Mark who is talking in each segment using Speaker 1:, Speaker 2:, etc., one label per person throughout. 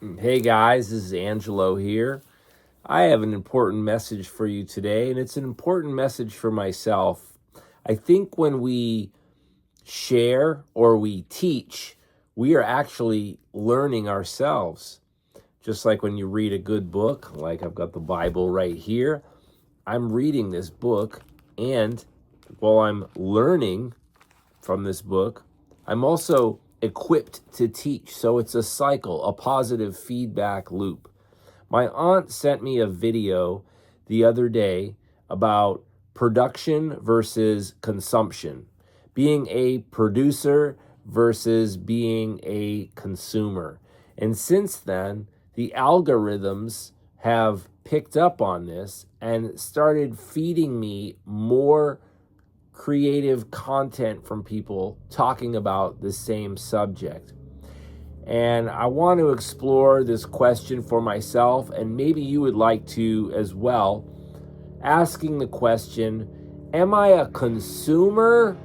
Speaker 1: Hey guys, this is Angelo here. I have an important message for you today, and it's an important message for myself. I think when we share or we teach, we are actually learning ourselves. Just like when you read a good book, like I've got the Bible right here, I'm reading this book, and while I'm learning from this book, I'm also equipped to teach. So it's a cycle, a positive feedback loop. My aunt sent me a video the other day about production versus consumption, being a producer versus being a consumer. And since then, the algorithms have picked up on this and started feeding me more creative content from people talking about the same subject. And I want to explore this question for myself, and maybe you would like to as well, asking the question, am I a consumer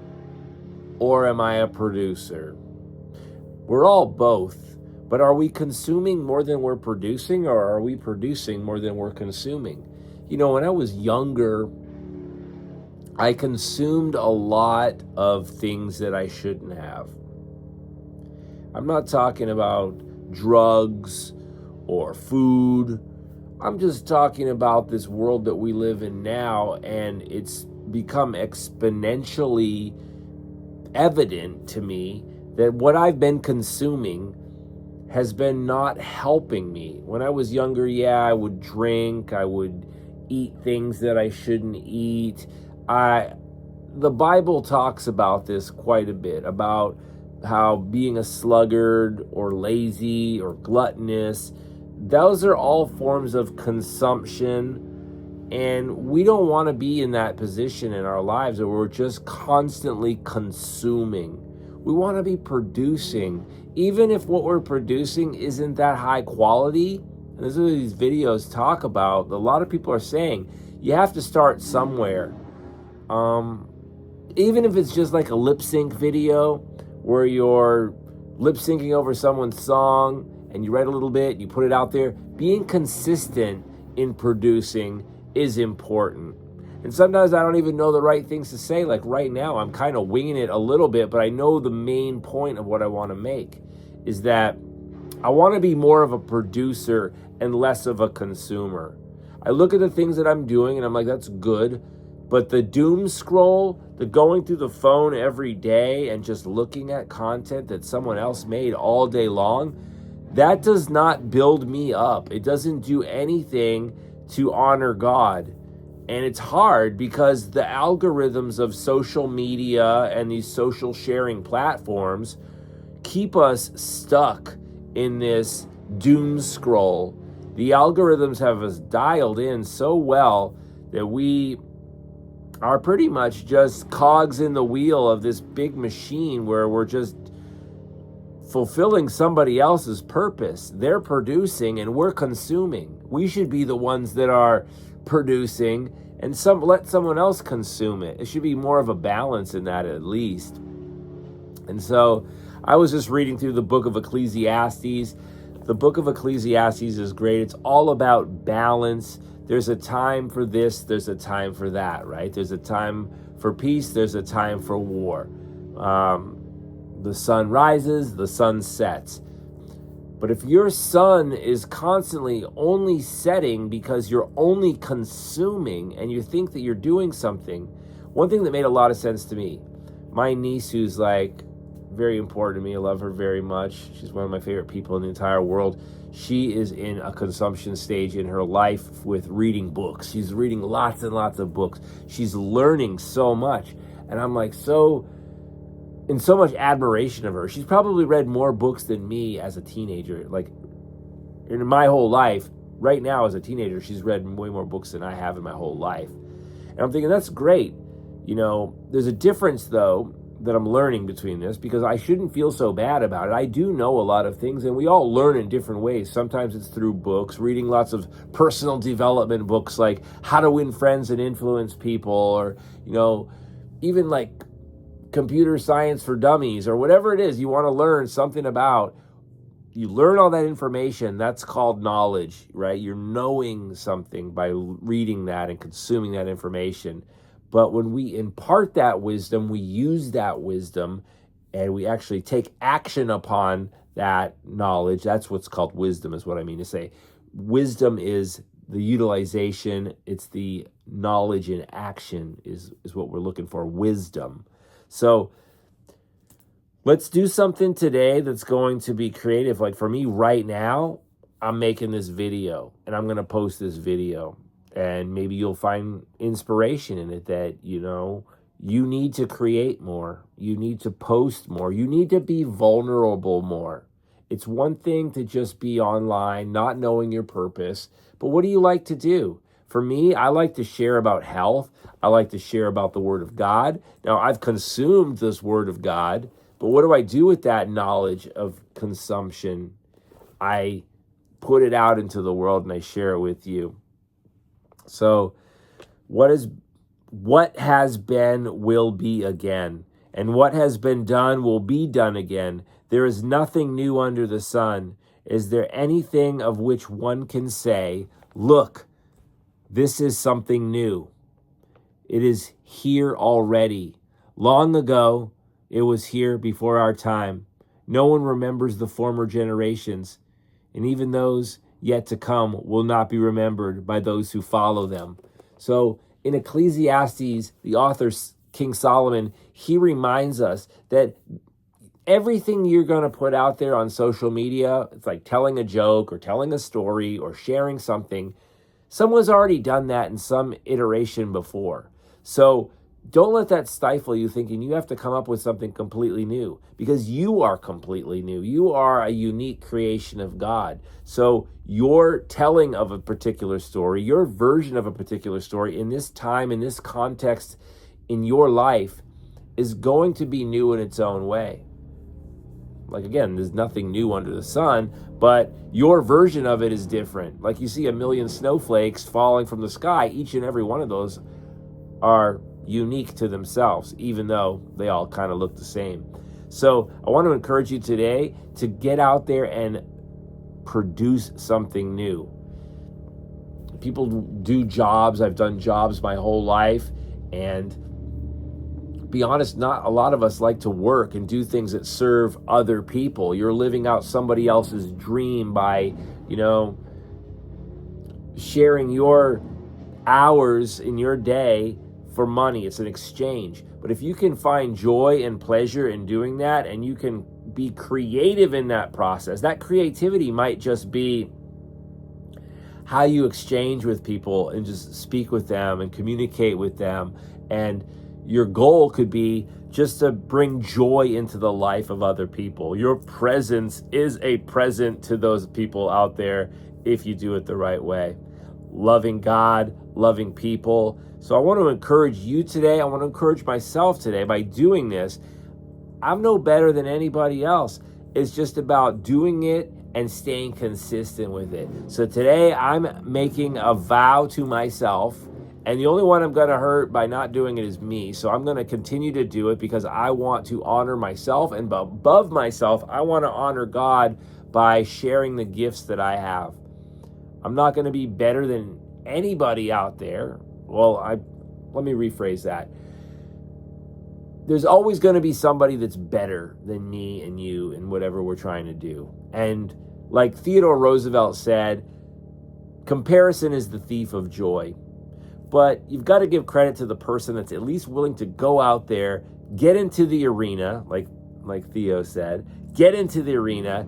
Speaker 1: or am I a producer? We're all both, but are we consuming more than we're producing, or are we producing more than we're consuming? You know, when I was younger, I consumed a lot of things that I shouldn't have. I'm not talking about drugs or food. I'm just talking about this world that we live in now, and it's become exponentially evident to me that what I've been consuming has been not helping me. When I was younger, I would drink, I would eat things that I shouldn't eat. The Bible talks about this quite a bit, about how being a sluggard or lazy or gluttonous, those are all forms of consumption, and we don't want to be in that position in our lives where we're just constantly consuming. We want to be producing, even if what we're producing isn't that high quality. And this is what these videos talk about. A lot of people are saying you have to start somewhere. Even if it's just like a lip sync video where you're lip syncing over someone's song and you write a little bit, you put it out there, being consistent in producing is important. And sometimes I don't even know the right things to say. Like right now, I'm kind of winging it a little bit, but I know the main point of what I want to make is that I want to be more of a producer and less of a consumer. I look at the things that I'm doing and I'm like, that's good. But the doom scroll, the going through the phone every day and just looking at content that someone else made all day long, that does not build me up. It doesn't do anything to honor God. And it's hard because the algorithms of social media and these social sharing platforms keep us stuck in this doom scroll. The algorithms have us dialed in so well that we are pretty much just cogs in the wheel of this big machine where we're just fulfilling somebody else's purpose. They're producing and we're consuming. We should be the ones that are producing and let someone else consume it. It should be more of a balance in that at least. And so I was just reading through the book of Ecclesiastes. The book of Ecclesiastes is great. It's all about balance. There's a time for this, there's a time for that, right? There's a time for peace, there's a time for war. The sun rises, the sun sets. But if your sun is constantly only setting because you're only consuming and you think that you're doing something, one thing that made a lot of sense to me, my niece who's like very important to me, I love her very much. She's one of my favorite people in the entire world. She is in a consumption stage in her life with reading books. She's reading lots and lots of books. She's learning so much. And I'm like in so much admiration of her. She's probably read more books than me as a teenager. Like in my whole life, right now as a teenager, she's read way more books than I have in my whole life. And I'm thinking, that's great. You know, there's a difference though that I'm learning between this, because I shouldn't feel so bad about it. I do know a lot of things, and we all learn in different ways. Sometimes it's through books, reading lots of personal development books like How to Win Friends and Influence People, or, you know, even like computer science for dummies, or whatever it is you want to learn something about. you learn all that information, that's called knowledge, right? You're knowing something by reading that and consuming that information. But when we impart that wisdom, we use that wisdom and we actually take action upon that knowledge. That's what's called wisdom, is what I mean to say. Wisdom is the utilization, it's the knowledge in action is what we're looking for, wisdom. So let's do something today that's going to be creative. Like for me right now, I'm making this video and I'm going to post this video, and maybe you'll find inspiration in it that, you need to create more. You need to post more. You need to be vulnerable more. It's one thing to just be online, not knowing your purpose, but what do you like to do? For me, I like to share about health. I like to share about the Word of God. Now, I've consumed this Word of God, but what do I do with that knowledge of consumption? I put it out into the world and I share it with you. So what has been will be again, and what has been done will be done again. There is nothing new under the sun. Is there anything of which one can say, look, this is something new? It is here already. Long ago, it was here before our time. No one remembers the former generations, and even those yet to come will not be remembered by those who follow them. So in Ecclesiastes, the author, King Solomon, he reminds us that everything you're going to put out there on social media, it's like telling a joke or telling a story or sharing something. Someone's already done that in some iteration before. So don't let that stifle you thinking you have to come up with something completely new, because you are completely new. You are a unique creation of God. So your telling of a particular story, your version of a particular story in this time, in this context, in your life is going to be new in its own way. Like, again, there's nothing new under the sun, but your version of it is different. Like you see a million snowflakes falling from the sky, each and every one of those are unique to themselves, even though they all kind of look the same. So I want to encourage you today to get out there and produce something new. People do jobs. I've done jobs my whole life, and be honest, not a lot of us like to work and do things that serve other people. You're living out somebody else's dream by, sharing your hours in your day for money. It's an exchange. But if you can find joy and pleasure in doing that, and you can be creative in that process, that creativity might just be how you exchange with people and just speak with them and communicate with them. And your goal could be just to bring joy into the life of other people. Your presence is a present to those people out there if you do it the right way. Loving God, loving people. So I want to encourage you today. I want to encourage myself today by doing this. I'm no better than anybody else. It's just about doing it and staying consistent with it. So today I'm making a vow to myself, and the only one I'm going to hurt by not doing it is me. So I'm going to continue to do it because I want to honor myself, and above myself, I want to honor God by sharing the gifts that I have. I'm not going to be better than anybody out there. Well, let me rephrase that. There's always going to be somebody that's better than me and you in whatever we're trying to do. And like Theodore Roosevelt said, comparison is the thief of joy. But you've got to give credit to the person that's at least willing to go out there, get into the arena, like Theo said, get into the arena,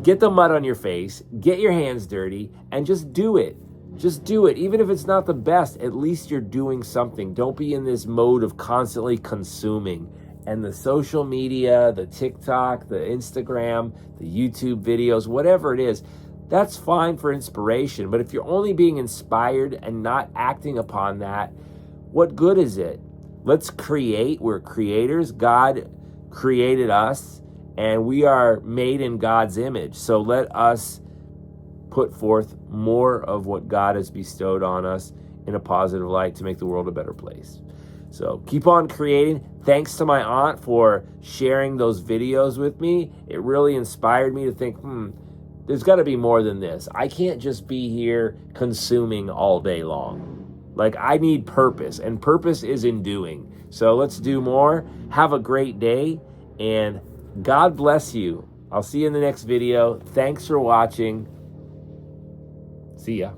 Speaker 1: get the mud on your face, get your hands dirty, and just do it. Just do it. Even if it's not the best, at least you're doing something. Don't be in this mode of constantly consuming. And the social media, the TikTok, the Instagram, the YouTube videos, whatever it is, that's fine for inspiration. But if you're only being inspired and not acting upon that, what good is it? Let's create. We're creators. God created us, and we are made in God's image. So let us put forth more of what God has bestowed on us in a positive light to make the world a better place. So keep on creating. Thanks to my aunt for sharing those videos with me. It really inspired me to think, there's got to be more than this. I can't just be here consuming all day long. Like, I need purpose, and purpose is in doing. So let's do more. Have a great day, and God bless you. I'll see you in the next video. Thanks for watching. See ya.